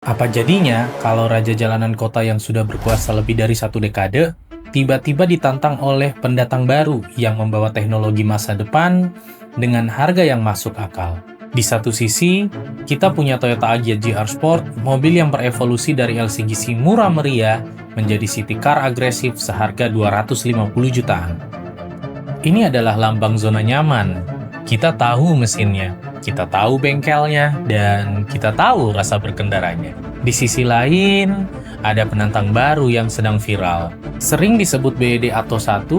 Apa jadinya kalau raja jalanan kota yang sudah berkuasa lebih dari satu dekade, tiba-tiba ditantang oleh pendatang baru yang membawa teknologi masa depan dengan harga yang masuk akal? Di satu sisi, kita punya Toyota Agya GR Sport, mobil yang berevolusi dari LCGC murah meriah menjadi city car agresif seharga 250 jutaan. Ini adalah lambang zona nyaman. Kita tahu mesinnya, kita tahu bengkelnya, dan kita tahu rasa berkendaranya. Di sisi lain, ada penantang baru yang sedang viral. Sering disebut BYD Atto 1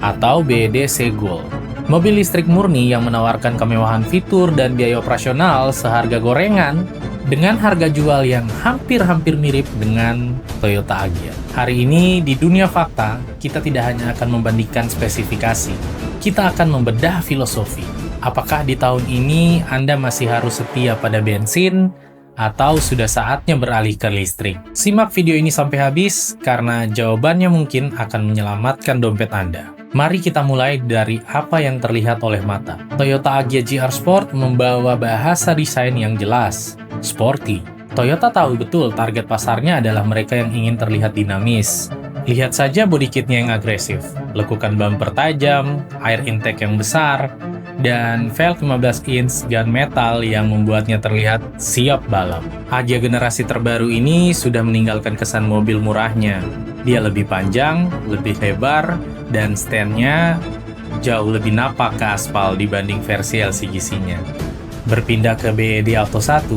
atau BYD Segol. Mobil listrik murni yang menawarkan kemewahan fitur dan biaya operasional seharga gorengan dengan harga jual yang hampir-hampir mirip dengan Toyota Agya. Hari ini di dunia fakta, kita tidak hanya akan membandingkan spesifikasi, kita akan membedah filosofi. Apakah di tahun ini Anda masih harus setia pada bensin, atau sudah saatnya beralih ke listrik? Simak video ini sampai habis, karena jawabannya mungkin akan menyelamatkan dompet Anda. Mari kita mulai dari apa yang terlihat oleh mata. Toyota Agya GR Sport membawa bahasa desain yang jelas, sporty. Toyota tahu betul target pasarnya adalah mereka yang ingin terlihat dinamis. Lihat saja body kitnya yang agresif, lekukan bumper tajam, air intake yang besar, dan velg 15 inch gunmetal yang membuatnya terlihat siap balap. Agya generasi terbaru ini sudah meninggalkan kesan mobil murahnya. Dia lebih panjang, lebih lebar, dan stand-nya jauh lebih napak ke aspal dibanding versi LCGC-nya. Berpindah ke BYD Atto 1,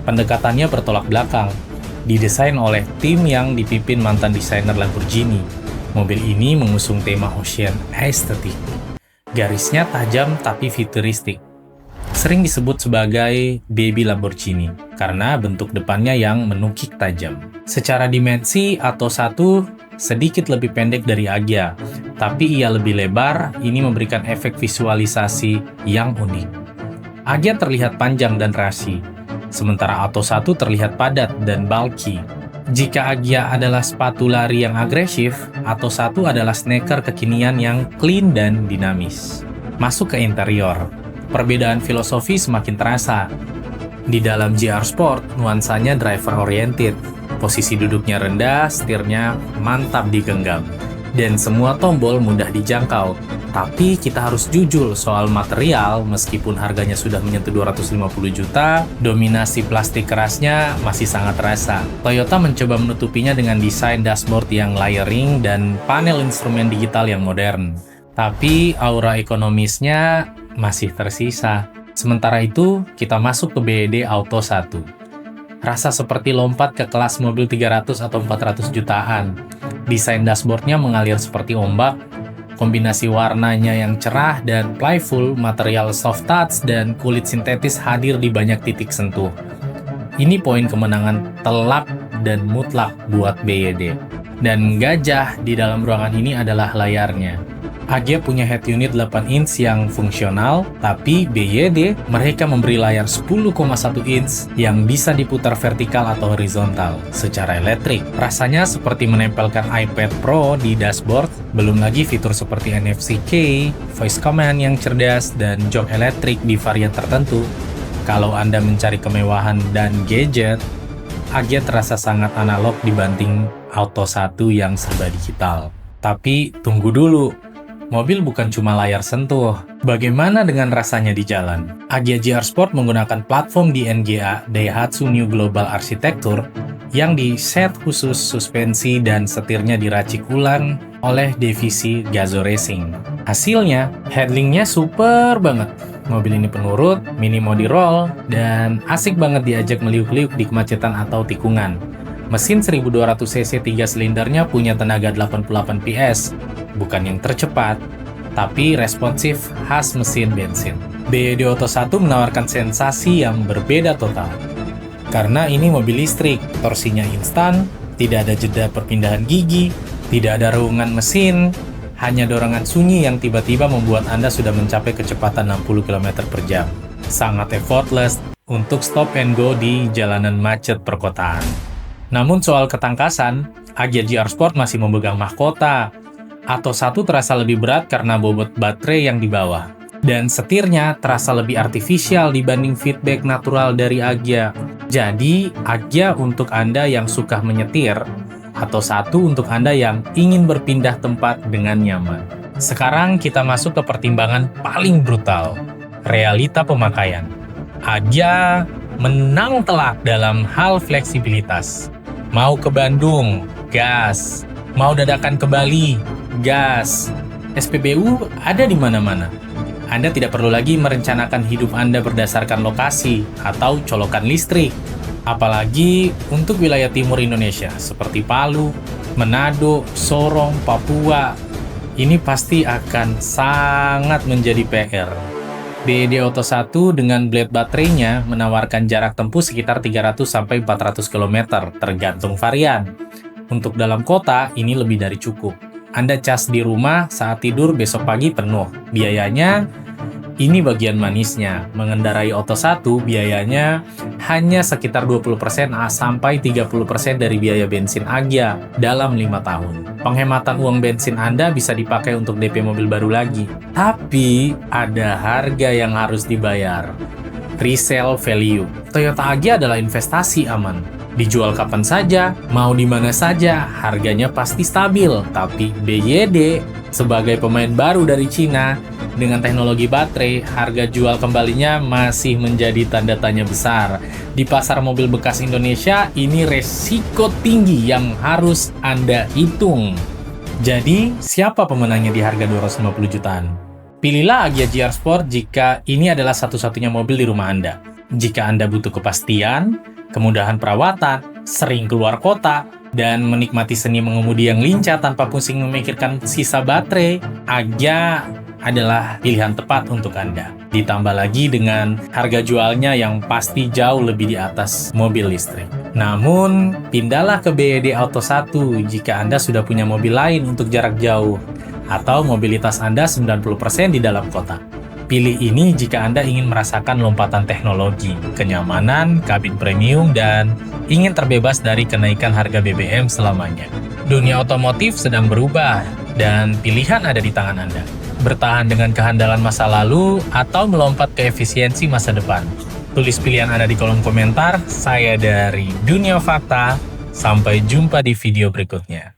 pendekatannya bertolak belakang. Didesain oleh tim yang dipimpin mantan desainer Lamborghini. Mobil ini mengusung tema Ocean Aesthetic. Garisnya tajam tapi futuristik. Sering disebut sebagai baby Lamborghini karena bentuk depannya yang menukik tajam. Secara dimensi, Atto 1 sedikit lebih pendek dari Agya, tapi ia lebih lebar. Ini memberikan efek visualisasi yang unik. Agya terlihat panjang dan rasi, sementara Atto 1 terlihat padat dan bulky. Jika Agya adalah sepatu lari yang agresif, Atto 1 adalah sneaker kekinian yang clean dan dinamis. Masuk ke interior, perbedaan filosofi semakin terasa. Di dalam GR Sport, nuansanya driver-oriented. Posisi duduknya rendah, setirnya mantap digenggam. Dan semua tombol mudah dijangkau. Tapi kita harus jujur soal material, meskipun harganya sudah menyentuh 250 juta, dominasi plastik kerasnya masih sangat terasa. Toyota mencoba menutupinya dengan desain dashboard yang layering dan panel instrumen digital yang modern. Tapi aura ekonomisnya masih tersisa. Sementara itu, kita masuk ke BYD Atto 1. Rasa seperti lompat ke kelas mobil 300 atau 400 jutaan. Desain dashboardnya mengalir seperti ombak, kombinasi warnanya yang cerah dan playful, material soft touch, dan kulit sintetis hadir di banyak titik sentuh. Ini poin kemenangan telak dan mutlak buat BYD. Dan gajah di dalam ruangan ini adalah layarnya. Agya punya head unit 8 inch yang fungsional, tapi BYD mereka memberi layar 10,1 inch yang bisa diputar vertikal atau horizontal secara elektrik. Rasanya seperti menempelkan iPad Pro di dashboard, belum lagi fitur seperti NFC Key, voice command yang cerdas, dan jok elektrik di varian tertentu. Kalau Anda mencari kemewahan dan gadget, Agya terasa sangat analog dibanding Atto 1 yang serba digital. Tapi tunggu dulu. Mobil bukan cuma layar sentuh. Bagaimana dengan rasanya di jalan? Agya GR Sport menggunakan platform DNGA Daihatsu New Global Architecture yang diset khusus suspensi dan setirnya diracik ulang oleh divisi Gazoo Racing. Hasilnya, handlingnya super banget. Mobil ini penurut, mini modi roll, dan asik banget diajak meliuk-liuk di kemacetan atau tikungan. Mesin 1200cc 3 silindernya punya tenaga 88 PS, bukan yang tercepat, tapi responsif khas mesin bensin. BYD Atto 1 menawarkan sensasi yang berbeda total. Karena ini mobil listrik, torsinya instan, tidak ada jeda perpindahan gigi, tidak ada reungan mesin, hanya dorongan sunyi yang tiba-tiba membuat Anda sudah mencapai kecepatan 60 km per jam. Sangat effortless untuk stop and go di jalanan macet perkotaan. Namun soal ketangkasan, Agya GR Sport masih memegang mahkota. Atto 1 terasa lebih berat karena bobot baterai yang di bawah. Dan setirnya terasa lebih artifisial dibanding feedback natural dari Agya. Jadi, Agya untuk Anda yang suka menyetir, atau satu untuk Anda yang ingin berpindah tempat dengan nyaman. Sekarang kita masuk ke pertimbangan paling brutal, realita pemakaian. Agya menang telak dalam hal fleksibilitas. Mau ke Bandung, gas. Mau dadakan ke Bali, gas. SPBU ada di mana-mana. Anda tidak perlu lagi merencanakan hidup Anda berdasarkan lokasi atau colokan listrik. Apalagi untuk wilayah timur Indonesia seperti Palu, Manado, Sorong, Papua. Ini pasti akan sangat menjadi PR. BYD Auto 1 dengan blade baterainya menawarkan jarak tempuh sekitar 300-400 km tergantung varian. Untuk dalam kota, ini lebih dari cukup. Anda cas di rumah, saat tidur besok pagi penuh. Biayanya, ini bagian manisnya. Mengendarai Auto 1 biayanya hanya sekitar 20% sampai 30% dari biaya bensin Agya dalam 5 tahun. Penghematan uang bensin Anda bisa dipakai untuk DP mobil baru lagi. Tapi ada harga yang harus dibayar. Resale value. Toyota Agya adalah investasi aman. Dijual kapan saja, mau di mana saja, harganya pasti stabil. Tapi BYD sebagai pemain baru dari Cina, dengan teknologi baterai, harga jual kembalinya masih menjadi tanda tanya besar. Di pasar mobil bekas Indonesia, ini resiko tinggi yang harus Anda hitung. Jadi, siapa pemenangnya di harga 250 jutaan? Pilihlah Agya GR Sport jika ini adalah satu-satunya mobil di rumah Anda. Jika Anda butuh kepastian, kemudahan perawatan, sering keluar kota, dan menikmati seni mengemudi yang lincah tanpa pusing memikirkan sisa baterai, Agya adalah pilihan tepat untuk Anda. Ditambah lagi dengan harga jualnya yang pasti jauh lebih di atas mobil listrik. Namun, pindahlah ke BYD Auto 1 jika Anda sudah punya mobil lain untuk jarak jauh, atau mobilitas Anda 90% di dalam kota. Pilih ini jika Anda ingin merasakan lompatan teknologi, kenyamanan, kabin premium, dan ingin terbebas dari kenaikan harga BBM selamanya. Dunia otomotif sedang berubah, dan pilihan ada di tangan Anda. Bertahan dengan kehandalan masa lalu, atau melompat ke efisiensi masa depan. Tulis pilihan Anda di kolom komentar. Saya dari Dunia Fakta. Sampai jumpa di video berikutnya.